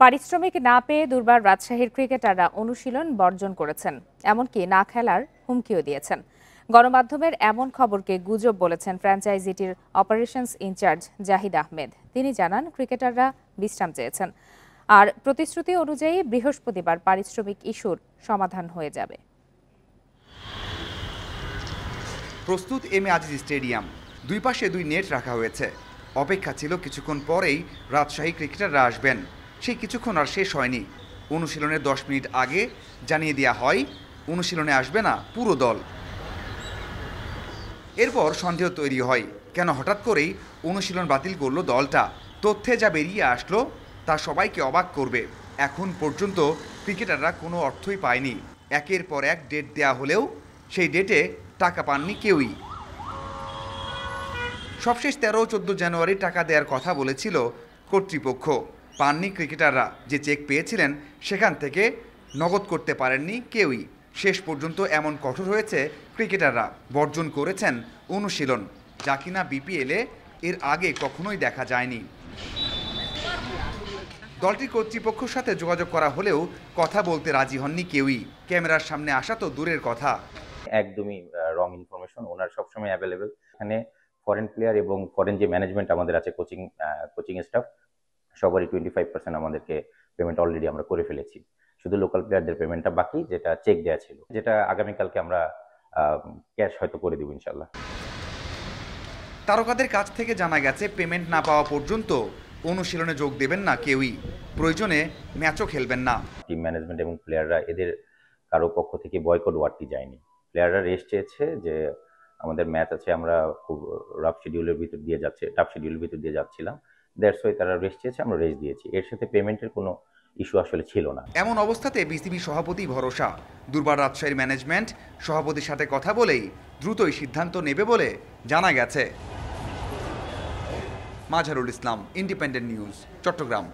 পারিশ্রমিক না পেয়ে দুর্বার রাজশাহীর ক্রিকেটাররা অনুশীলন বর্জন করেছেন, এমনকি না খেলার হুমকিও দিয়েছেন। গণমাধ্যমের এমন খবরকে গুজব বলেছেন ফ্র্যাঞ্চাইজিটির অপারেশনস ইনচার্জ জাহিদ আহমেদ। তিনি জানান, ক্রিকেটাররা বিশ্রাম চেয়েছেন আর প্রতিশ্রুতি অনুযায়ী বৃহস্পতিবার পারিশ্রমিক ইস্যুর সমাধান হয়ে যাবে। প্রস্তুত এম এ আজিজ স্টেডিয়াম, দুই পাশে দুই নেট রাখা হয়েছে। অপেক্ষা ছিল কিছুক্ষণ পরেই রাজশাহী ক্রিকেটাররা আসবেন। সেই কিছুক্ষণ আর শেষ হয়নি। অনুশীলনের 10 মিনিট আগে জানিয়ে দেওয়া হয় অনুশীলনে আসবে না পুরো দল। এরপর সন্দেহ তৈরি হয়, কেন হঠাৎ করেই অনুশীলন বাতিল করলো দলটা। তথ্যে যা বেরিয়ে আসলো তা সবাইকে অবাক করবে। এখন পর্যন্ত ক্রিকেটাররা কোনো অর্থই পায়নি। একের পর এক ডেট দেয়া হলেও সেই ডেটে টাকা পাননি কেউই। সবশেষ 13 ও 14 জানুয়ারি টাকা দেওয়ার কথা বলেছিল কর্তৃপক্ষ। পাননি ক্রিকেটাররা। যে চেক পেয়েছিলেন সেখান থেকে নগদ করতে পারেননি কেউই। শেষ পর্যন্ত এমন কঠোর হয়েছে ক্রিকেটাররা, বর্জন করেছেন অনুশীলন, যা কিনা বিপিএলে এর আগে কখনোই দেখা যায়নি। দলটির কর্তৃপক্ষের সাথে যোগাযোগ করা হলেও কথা বলতে রাজি হননি কেউই। ক্যামেরার সামনে আসা তো দূরের কথা। একদমই রং ইনফরমেশন। ওনার সবসময় অ্যাভেলেবেল। এখানে ফরেন প্লেয়ার এবং ফরেন যে ম্যানেজমেন্ট আমাদের আছে, কোচিং স্টাফ, সবারই 25% আমাদেরকে পেমেন্ট অলরেডি আমরা করে ফেলেছি। শুধু লোকাল প্লেয়ারদের পেমেন্টটা বাকি, যেটা চেক দেওয়া ছিল, যেটা আগামীকালকে আমরা ক্যাশ হয়তো করে দিব ইনশাল্লাহ। তারকাদের কাছ থেকে জানা গেছে, পেমেন্ট না পাওয়া পর্যন্ত অনুশীলনে যোগ দেবেন না কেউই। প্রয়োজনে ম্যাচও খেলবেন না। টিম ম্যানেজমেন্ট এবং প্লেয়াররা এদের কারো পক্ষ থেকে বয়কট ওয়ার্ডটি যায়নি। প্লেয়াররা রেস্ট চেয়েছে যে আমাদের ম্যাচ আছে, আমরা খুব টাফ শিডিউলের ভিতর দিয়ে যাচ্ছিলাম। দ্যাটস ওয়াই তারা রেস্ট চেয়েছে, আমরা রেস্ট দিয়েছি। এর সাথে পেমেন্টের কোনো ইস্যু আসলে ছিল না। এমন অবস্থাতে বিসিবি সভাপতি ভরসা, দুর্বার রাজশাহীর ম্যানেজমেন্ট সভাপতির সাথে কথা বলেই দ্রুতই সিদ্ধান্ত নেবে বলে জানা গেছে। Mazharul Islam, independent news, Chittagong.